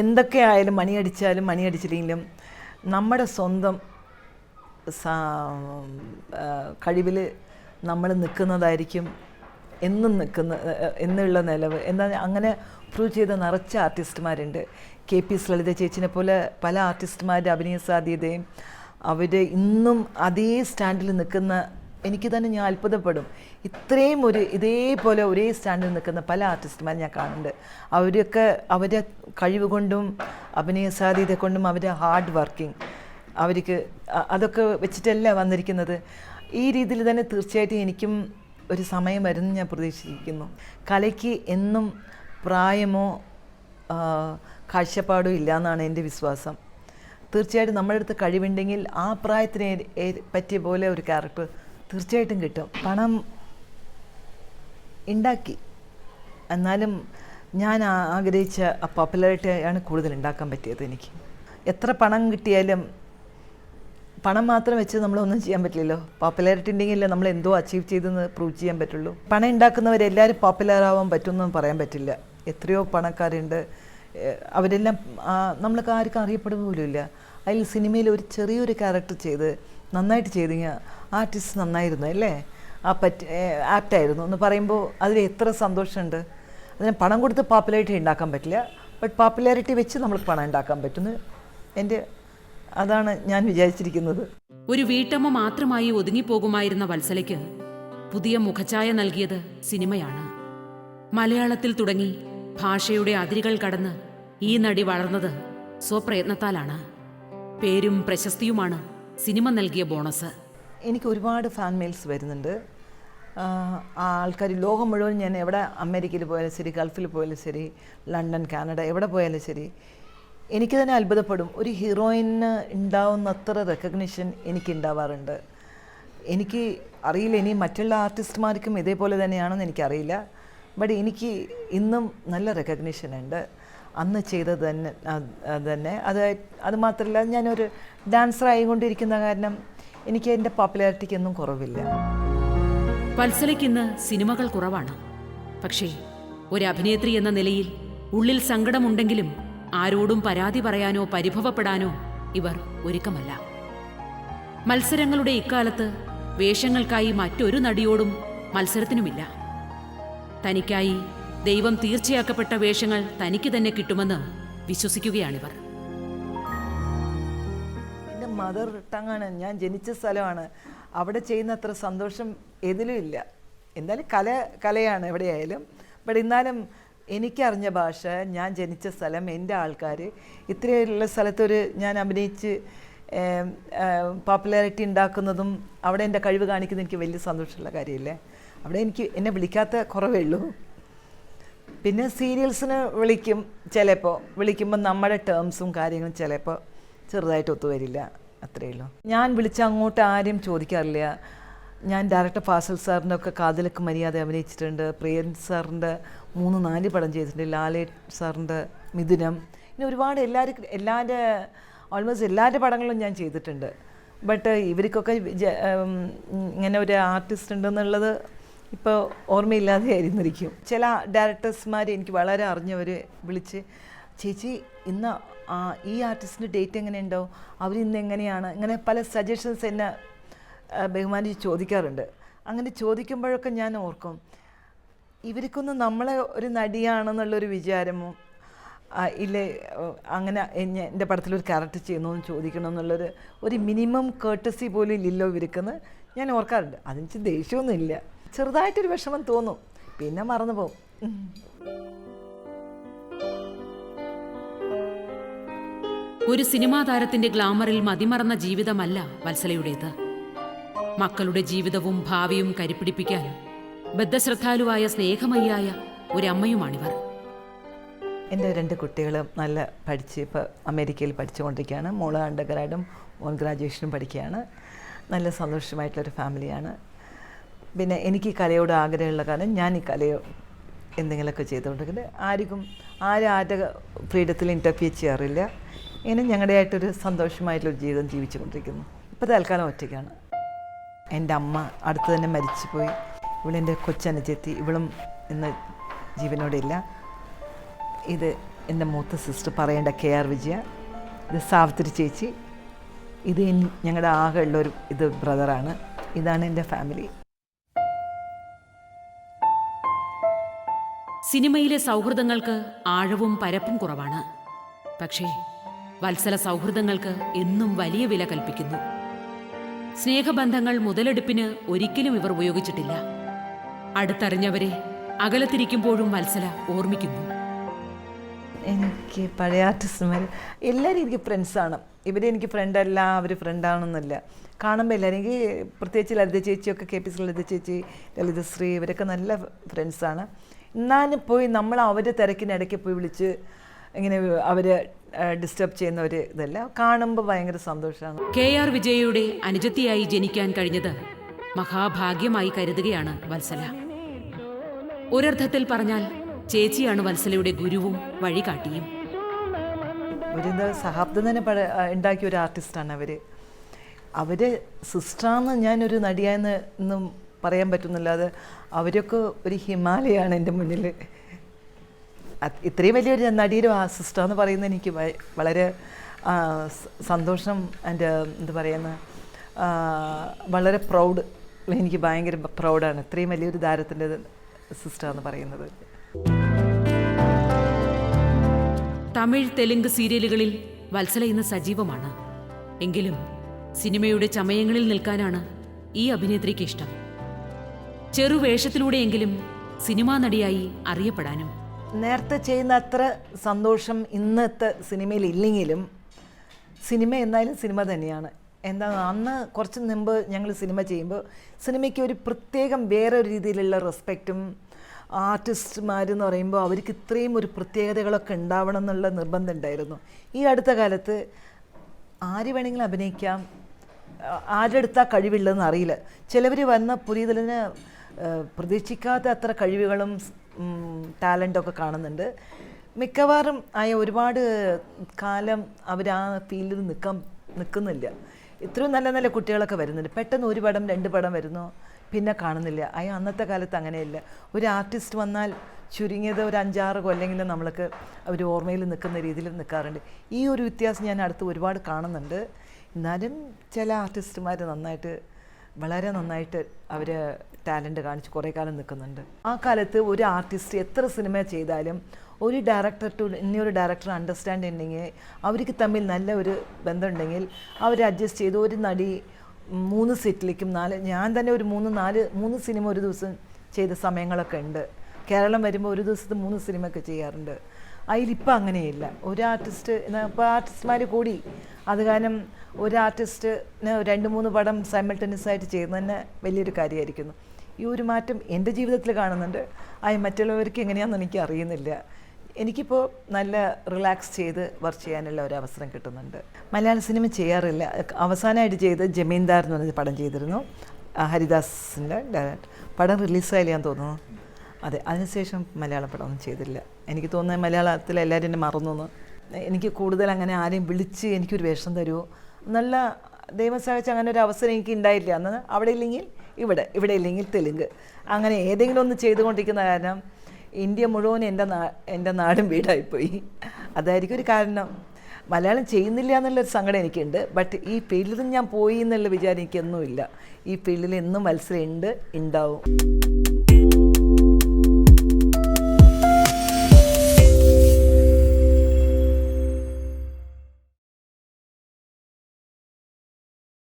എന്തൊക്കെ ആയാലും മണിയടിച്ചാലും മണിയടിച്ചില്ലെങ്കിലും നമ്മുടെ സ്വന്തം കഴിവിൽ നമ്മൾ നിൽക്കുന്നതായിരിക്കും എന്നും എന്നുള്ള നിലവ് എന്നാൽ അങ്ങനെ പ്രൂവ് ചെയ്ത നിറച്ച ആർട്ടിസ്റ്റുമാരുണ്ട്. KP ലളിത ചേച്ചിനെ പോലെ പല ആർട്ടിസ്റ്റുമാരുടെ അഭിനയ സാധ്യതയും അവർ ഇന്നും അതേ സ്റ്റാൻഡിൽ നിൽക്കുന്ന എനിക്ക് തന്നെ ഞാൻ അത്ഭുതപ്പെടും. ഇത്രയും ഇതേപോലെ ഒരേ സ്റ്റാൻഡിൽ നിൽക്കുന്ന പല ആർട്ടിസ്റ്റുമാരും ഞാൻ കാണുന്നുണ്ട്. അവരൊക്കെ അവരുടെ കഴിവ് കൊണ്ടും അഭിനയ സാധ്യത കൊണ്ടും അവരുടെ ഹാർഡ് വർക്കിംഗ് അവർക്ക് അതൊക്കെ വെച്ചിട്ടല്ല വന്നിരിക്കുന്നത്. ഈ രീതിയിൽ തന്നെ തീർച്ചയായിട്ടും എനിക്കും ഒരു സമയം വരുമെന്ന് ഞാൻ പ്രതീക്ഷിക്കുന്നു. കലയ്ക്ക് എന്നും പ്രായമോ കാഴ്ചപ്പാടോ ഇല്ല എന്നാണ് എൻ്റെ വിശ്വാസം. തീർച്ചയായിട്ടും നമ്മുടെ അടുത്ത് കഴിവുണ്ടെങ്കിൽ ആ പ്രായത്തിന് പറ്റിയ പോലെ ഒരു ക്യാരക്ടർ തീർച്ചയായിട്ടും കിട്ടും. പണം ഉണ്ടാക്കി എന്നാലും ഞാൻ ആഗ്രഹിച്ച പോപ്പുലാരിറ്റിയാണ് കൂടുതൽ ഉണ്ടാക്കാൻ പറ്റിയത്. എനിക്ക് എത്ര പണം കിട്ടിയാലും പണം മാത്രം വെച്ച് നമ്മളൊന്നും ചെയ്യാൻ പറ്റില്ലല്ലോ. പോപ്പുലാരിറ്റി ഉണ്ടെങ്കിലല്ലേ നമ്മൾ എന്തോ അച്ചീവ് ചെയ്തെന്ന് പ്രൂവ് ചെയ്യാൻ പറ്റുള്ളൂ. പണം ഉണ്ടാക്കുന്നവരെല്ലാവരും പോപ്പുലർ ആവാൻ പറ്റുമെന്നൊന്നും പറയാൻ പറ്റില്ല. എത്രയോ പണക്കാരുണ്ട്, അവരെല്ലാം നമ്മൾക്ക് ആർക്കും അറിയപ്പെടുക പോലുമില്ല. അതിൽ സിനിമയിൽ ഒരു ചെറിയൊരു ക്യാരക്ടർ ചെയ്ത് നന്നായിട്ട് ചെയ്ത് കഴിഞ്ഞാൽ ആർട്ടിസ്റ്റ് നന്നായിരുന്നു അല്ലേ, ആപ്റ്റായിരുന്നു എന്ന് പറയുമ്പോൾ അതിൽ എത്ര സന്തോഷമുണ്ട്. അതിന് പണം കൊടുത്ത് പോപ്പുലാരിറ്റി ഉണ്ടാക്കാൻ പറ്റില്ല, ബട്ട് പോപ്പുലാരിറ്റി വെച്ച് നമ്മൾ പണം ഉണ്ടാക്കാൻ പറ്റുന്നു. അതാണ് ഞാൻ വിചാരിച്ചിരിക്കുന്നത്. ഒരു വീട്ടമ്മ മാത്രമായി ഒതുങ്ങിപ്പോകുമായിരുന്ന വത്സലയ്ക്ക് പുതിയ മുഖഛായ നൽകിയത് സിനിമയാണ്. മലയാളത്തിൽ തുടങ്ങി ഭാഷയുടെ അതിരുകൾ കടന്ന് ഈ നടി വളർന്നത് സ്വപ്രയത്നത്താലാണ്. പേരും പ്രശസ്തിയുമാണ് സിനിമ നൽകിയ ബോണസ്. എനിക്ക് ഒരുപാട് ഫാൻ മെയിൽസ് വരുന്നുണ്ട്. ആൾക്കാർ ലോകം മുഴുവൻ, ഞാൻ എവിടെ അമേരിക്കയിൽ പോയാലും ശരി, ഗൾഫിൽ പോയാലും ശരി, ലണ്ടൻ, കാനഡ എവിടെ പോയാലും ശരി, എനിക്ക് തന്നെ അത്ഭുതപ്പെടും. ഒരു ഹീറോയിന് ഉണ്ടാവുന്നത്ര റെക്കഗ്നിഷൻ എനിക്ക് ഉണ്ടാവാറുണ്ട്. എനിക്ക് അറിയില്ല ഇനി മറ്റുള്ള ആർട്ടിസ്റ്റുമാർക്കും ഇതേപോലെ തന്നെയാണെന്ന് എനിക്കറിയില്ല, ബട്ട് എനിക്ക് ഇന്നും നല്ല റെക്കഗ്നിഷൻ ഉണ്ട്. അന്ന് ചെയ്തത് തന്നെ അത് മാത്രമല്ല, ഞാനൊരു ഡാൻസർ ആയിക്കൊണ്ടിരിക്കുന്ന കാരണം എനിക്ക് എൻ്റെ പോപ്പുലാരിറ്റിക്ക് ഒന്നും കുറവില്ല. വത്സലയ്ക്ക് ഇന്ന് സിനിമകൾ കുറവാണ്. പക്ഷേ ഒരു അഭിനേത്രി എന്ന നിലയിൽ ഉള്ളിൽ സങ്കടമുണ്ടെങ്കിലും ആരോടും പരാതി പറയാനോ പരിഭവപ്പെടാനോ ഇവർ ഒരുക്കമല്ല. മത്സരങ്ങളുടെ ഇക്കാലത്ത് വേഷങ്ങൾക്കായി മറ്റൊരു നടിയോടും മത്സരത്തിനുമില്ല. തനിക്കായി ദൈവം തീർച്ചയാക്കപ്പെട്ട വേഷങ്ങൾ തനിക്ക് തന്നെ കിട്ടുമെന്ന് വിശ്വസിക്കുകയാണിവർ. എൻ്റെ മദർ ടങ്ങാണ്, ഞാൻ ജനിച്ച സ്ഥലമാണ്. അവിടെ ചെയ്യുന്ന അത്ര സന്തോഷം ഏതിലും ഇല്ല. എന്തായാലും കലയാണ് എവിടെയായാലും. ബട്ട് എന്നാലും എനിക്കറിഞ്ഞ ഭാഷ, ഞാൻ ജനിച്ച സ്ഥലം, എൻ്റെ ആൾക്കാർ, ഇത്രയുള്ള സ്ഥലത്തൊരു ഞാൻ അഭിനയിച്ച് പോപ്പുലാരിറ്റി ഉണ്ടാക്കുന്നതും അവിടെ എൻ്റെ കഴിവ് കാണിക്കുന്നത് എനിക്ക് വലിയ സന്തോഷമുള്ള കാര്യമില്ലേ. അവിടെ എന്നെ വിളിക്കാത്ത കുറവേ ഉള്ളൂ. പിന്നെ സീരിയൽസിന് വിളിക്കുമ്പോൾ നമ്മുടെ ടേംസും കാര്യങ്ങളും ചിലപ്പോൾ ചെറുതായിട്ട് ഒത്തുവരില്ല, അത്രയേ ഉള്ളൂ. ഞാൻ വിളിച്ച അങ്ങോട്ട് ആരും ചോദിക്കാറില്ല. ഞാൻ ഡയറക്ടർ ഫാസിൽ സാറിൻ്റെ ഒക്കെ കാതിലക്ക് മര്യാദ അഭിനയിച്ചിട്ടുണ്ട്, പ്രിയൻ സാറിൻ്റെ 3-4 പടം ചെയ്തിട്ടുണ്ട്, ലാലേട്ട് സാറിൻ്റെ മിഥുനം, ഇനി ഒരുപാട് ഓൾമോസ്റ്റ് എല്ലാവരുടെ പടങ്ങളും ഞാൻ ചെയ്തിട്ടുണ്ട്. ബട്ട് ഇവർക്കൊക്കെ ഇങ്ങനെ ഒരു ആർട്ടിസ്റ്റ് ഉണ്ടെന്നുള്ളത് ഇപ്പോൾ ഓർമ്മയില്ലാതെ ആയിരുന്നിരിക്കും. ചില ഡയറക്ടേഴ്സ്മാർ എനിക്ക് വളരെ അറിഞ്ഞവർ വിളിച്ച്, ചേച്ചി ഇന്ന് ഈ ആർട്ടിസ്റ്റിൻ്റെ ഡേറ്റ് എങ്ങനെയുണ്ടോ, അവരിന്ന് എങ്ങനെയാണ്, ഇങ്ങനെ പല സജഷൻസ് എന്നെ ബഹുമാനിച്ച് ചോദിക്കാറുണ്ട്. അങ്ങനെ ചോദിക്കുമ്പോഴൊക്കെ ഞാൻ ഓർക്കും, ഇവർക്കൊന്നും നമ്മളെ ഒരു നടിയാണെന്നുള്ളൊരു വിചാരമോ ഇല്ലേ, അങ്ങനെ എൻ്റെ പടത്തിലൊരു ക്യാരക്ടർ ചെയ്യുന്നു ചോദിക്കണമെന്നുള്ളൊരു മിനിമം കേർട്ടസി പോലും ഇല്ലല്ലോ ഇവർക്കെന്ന് ഞാൻ ഓർക്കാറുണ്ട്. അതിന് ദേഷ്യമൊന്നും ഇല്ല, ചെറുതായിട്ടൊരു വിഷമം തോന്നും, പിന്നെ മറന്നു പോകും. ഒരു സിനിമാ താരത്തിന്റെ ഗ്ലാമറിൽ മതിമറന്ന ജീവിതമല്ല വത്സലയുടേത്. മക്കളുടെ ജീവിതവും ഭാവിയും കരിപ്പിടിപ്പിക്കാൻ ബദ്ധശ്രദ്ധാലുവായ സ്നേഹമയ്യായ ഒരമ്മയുമാണിവർ. എൻ്റെ 2 കുട്ടികളും നല്ല പഠിച്ച് ഇപ്പോൾ അമേരിക്കയിൽ പഠിച്ചുകൊണ്ടിരിക്കുകയാണ്. മോള് അണ്ടർഗ്രാഡും മോൻ ഗ്രാജുവേഷനും പഠിക്കുകയാണ്. നല്ല സന്തോഷമായിട്ടുള്ളൊരു ഫാമിലിയാണ്. പിന്നെ എനിക്ക് കലയോട് ആഗ്രഹമുള്ള കാരണം ഞാൻ ഈ കലയോ എന്തെങ്കിലുമൊക്കെ ചെയ്തുകൊണ്ടിരിക്കുന്നത്. ആരുടെ ഫ്രീഡത്തിൽ ഇൻ്റർഫിയർ ചെയ്യാറില്ല. ഇങ്ങനെ ഞങ്ങളുടെയായിട്ടൊരു സന്തോഷമായിട്ടുള്ളൊരു ജീവിതം ജീവിച്ചുകൊണ്ടിരിക്കുന്നു. ഇപ്പോൾ തൽക്കാലം ഒറ്റയ്ക്കാണ്. എൻ്റെ അമ്മ അടുത്ത് തന്നെ മരിച്ചുപോയി. ഇവളെൻ്റെ കൊച്ചനുജത്തി, ഇവളും ഇന്ന് ജീവനോടെ ഇല്ല. ഇത് എൻ്റെ മൂത്ത സിസ്റ്റർ പറയേണ്ട KR വിജയ, ഇത് സാവിത്രി ചേച്ചി, ഇത് ഞങ്ങളുടെ ആകെ ഉള്ളൊരു ബ്രദറാണ്. ഇതാണ് എൻ്റെ ഫാമിലി. സിനിമയിലെ സൗഹൃദങ്ങൾക്ക് ആഴവും പരപ്പും കുറവാണ്. പക്ഷേ വത്സല സൗഹൃദങ്ങൾക്ക് എന്നും വലിയ വില കൽപ്പിക്കുന്നു. സ്നേഹബന്ധങ്ങൾ മുതലെടുപ്പിന് ഒരിക്കലും ഇവർ ഉപയോഗിച്ചിട്ടില്ല. അടുത്തറിഞ്ഞവരെ അകലത്തിരിക്കുമ്പോഴും വത്സല ഓർമ്മിക്കുന്നു. എനിക്ക് പഴയ ആർട്ടിസ്റ്റുമാർ എല്ലാവരും എനിക്ക് ഫ്രണ്ട്സാണ്. ഇവരെനിക്ക് ഫ്രണ്ടല്ല, അവർ ഫ്രണ്ടാണെന്നല്ല. കാണുമ്പോൾ എല്ലാവരും എനിക്ക്, പ്രത്യേകിച്ച് ലളിത ചേച്ചിയൊക്കെ, KPC ലളിത ചേച്ചി, ലളിതശ്രീ, ഇവരൊക്കെ നല്ല ഫ്രണ്ട്സാണ്. എന്നാലും പോയി നമ്മൾ അവരുടെ തിരക്കിനിടയ്ക്ക് പോയി വിളിച്ച് ഇങ്ങനെ അവർ ഡിസ്റ്റർബ് ചെയ്യുന്ന ഒരു ഇതല്ല. കാണുമ്പോൾ ഭയങ്കര സന്തോഷമാണ്. KR വിജയയുടെ അനുജത്തിയായി ജനിക്കാൻ കഴിഞ്ഞത് മഹാഭാഗ്യമായി കരുതുകയാണ് വത്സല. ഒരർത്ഥത്തിൽ പറഞ്ഞാൽ ചേച്ചിയാണ് വത്സലയുടെ ഗുരുവും വഴികാട്ടിയും. ഒരു സഹാബ്ദം തന്നെ ഉണ്ടാക്കിയ ഒരു ആർട്ടിസ്റ്റാണ് അവർ. സിസ്റ്ററാന്ന് ഞാനൊരു നടിയായെന്ന് ഒന്നും പറയാൻ പറ്റുന്നില്ലാതെ അവരൊക്കെ ഒരു ഹിമാലയാണ് എൻ്റെ മുന്നിൽ. ഇത്രയും വലിയൊരു നടിയുടെ സിസ്റ്ററാന്ന് പറയുന്നത് എനിക്ക് വളരെ സന്തോഷം. എൻ്റെ എന്താ പറയുന്ന, വളരെ പ്രൗഡ്. എനിക്ക് ഭയങ്കര പ്രൗഡാണ് ഇത്രയും വലിയൊരു താരത്തിൻ്റെ സിസ്റ്ററാന്ന് പറയുന്നത്. തമിഴ്, തെലുങ്ക് സീരിയലുകളിൽ വത്സല ഇന്ന് സജീവമാണ്. എങ്കിലും സിനിമയുടെ ചമയങ്ങളിൽ നിൽക്കാനാണ് ഈ അഭിനേത്രിക്ക് ഇഷ്ടം. ചെറുവേഷത്തിലൂടെയെങ്കിലും സിനിമാ നടിയായി അറിയപ്പെടാനും. നേരത്തെ ചെയ്യുന്ന അത്ര സന്തോഷം ഇന്നത്തെ സിനിമയിൽ ഇല്ലെങ്കിലും സിനിമ എന്നാലും സിനിമ തന്നെയാണ്. എന്താ, അന്ന് കുറച്ച് മുമ്പ് ഞങ്ങൾ സിനിമ ചെയ്യുമ്പോൾ സിനിമയ്ക്ക് ഒരു പ്രത്യേകം വേറെ ഒരു രീതിയിലുള്ള റെസ്പെക്റ്റും, ആർട്ടിസ്റ്റുമാരെന്ന് പറയുമ്പോൾ അവർക്ക് ഇത്രയും ഒരു പ്രത്യേകതകളൊക്കെ ഉണ്ടാവണം എന്നുള്ള നിർബന്ധം ഉണ്ടായിരുന്നു. ഈ അടുത്ത കാലത്ത് ആര് വേണമെങ്കിലും അഭിനയിക്കാം, ആരുടെ അടുത്താ കഴിവുള്ളതെന്ന് അറിയില്ല. ചിലവർ വന്ന പുതിയതിന് പ്രതീക്ഷിക്കാത്ത അത്ര കഴിവുകളും ടാലൻ്റൊക്കെ കാണുന്നുണ്ട്. മിക്കവാറും ആയ ഒരുപാട് കാലം അവർ ആ ഫീൽഡിൽ നിൽക്കുന്നില്ല. ഇത്രയും നല്ല നല്ല കുട്ടികളൊക്കെ വരുന്നുണ്ട്. പെട്ടെന്ന് ഒരു പടം 2 പടം വരുന്നു, പിന്നെ കാണുന്നില്ല. അന്നത്തെ കാലത്ത് അങ്ങനെയല്ല. ഒരു ആർട്ടിസ്റ്റ് വന്നാൽ ചുരുങ്ങിയത് ഒരു 5-6 കൊല്ലെങ്കിലും നമ്മൾക്ക് അവർ ഓർമ്മയിൽ നിൽക്കുന്ന രീതിയിൽ നിൽക്കാറുണ്ട്. ഈ ഒരു വ്യത്യാസം ഞാൻ അടുത്ത് ഒരുപാട് കാണുന്നുണ്ട്. എന്നാലും ചില ആർട്ടിസ്റ്റുമാർ വളരെ നന്നായിട്ട് അവർ ടാലൻറ്റ് കാണിച്ച് കുറേ കാലം നിൽക്കുന്നുണ്ട്. ആ കാലത്ത് ഒരു ആർട്ടിസ്റ്റ് എത്ര സിനിമ ചെയ്താലും ഒരു ഡയറക്ടർ ടു ഇനിയൊരു ഡയറക്ടർ അണ്ടർസ്റ്റാൻഡ് ഉണ്ടെങ്കിൽ, അവർക്ക് തമ്മിൽ നല്ല ഒരു ബന്ധമുണ്ടെങ്കിൽ അവർ അഡ്ജസ്റ്റ് ചെയ്ത് ഒരു നടി 3 സെറ്റിലേക്കും 4, ഞാൻ തന്നെ ഒരു 3 സിനിമ ഒരു ദിവസം ചെയ്ത സമയങ്ങളൊക്കെ ഉണ്ട്. കേരളം വരുമ്പോൾ ഒരു ദിവസത്തെ 3 സിനിമയൊക്കെ ചെയ്യാറുണ്ട്. അതിലിപ്പോൾ അങ്ങനെയില്ല. ഒരു ആർട്ടിസ്റ്റ് ഇപ്പോൾ ആർട്ടിസ്റ്റ്മാർ കൂടി, അത് കാരണം ഒരു ആർട്ടിസ്റ്റിന് 2-3 പടം സൈമൾട്ടേനിയസ് ആയിട്ട് ചെയ്യുന്നത് തന്നെ വലിയൊരു കാര്യമായിരിക്കുന്നു. ഈ ഒരു മാറ്റം എൻ്റെ ജീവിതത്തിൽ കാണുന്നുണ്ട്. മറ്റുള്ളവർക്ക് എങ്ങനെയാണെന്ന് എനിക്ക് അറിയുന്നില്ല. എനിക്കിപ്പോൾ നല്ല റിലാക്സ് ചെയ്ത് വർക്ക് ചെയ്യാനുള്ള ഒരു അവസരം കിട്ടുന്നുണ്ട്. മലയാള സിനിമ ചെയ്യാറില്ല. അവസാനമായിട്ട് ചെയ്ത് ജമീന്ദാർ എന്ന് പറഞ്ഞ പടം ചെയ്തിരുന്നു, ഹരിദാസിൻ്റെ ഡയറക്ടർ. പടം റിലീസായില്ലാന്ന് തോന്നുന്നു. അതെ, അതിനുശേഷം മലയാള പടമൊന്നും ചെയ്തില്ല. എനിക്ക് തോന്നുന്നത് മലയാളത്തിൽ എല്ലാവരും എന്നെ മറന്നു. എനിക്ക് കൂടുതൽ അങ്ങനെ ആരെയും വിളിച്ച് എനിക്കൊരു വേഷം തരുമോ, നല്ല ദൈവം സഹായിച്ച് അങ്ങനെ ഒരു അവസരം എനിക്ക് ഉണ്ടായില്ല. അന്ന് അവിടെ ഇല്ലെങ്കിൽ ഇവിടെ ഇല്ലെങ്കിൽ തെലുങ്ക്, അങ്ങനെ ഏതെങ്കിലും ഒന്ന് ചെയ്തുകൊണ്ടിരിക്കുന്ന കാരണം ഇന്ത്യ മുഴുവൻ എൻ്റെ നാടും വീടായിപ്പോയി. അതായിരിക്കും ഒരു കാരണം. മലയാളം ചെയ്യുന്നില്ല എന്നുള്ളൊരു സങ്കടം എനിക്കുണ്ട്. ബട്ട് ഈ ഫീൽഡിൽ ഞാൻ പോയി എന്നുള്ള വിചാരം എനിക്കൊന്നുമില്ല. ഈ ഫീൽഡിൽ എന്നും മത്സരം ഉണ്ടാവും.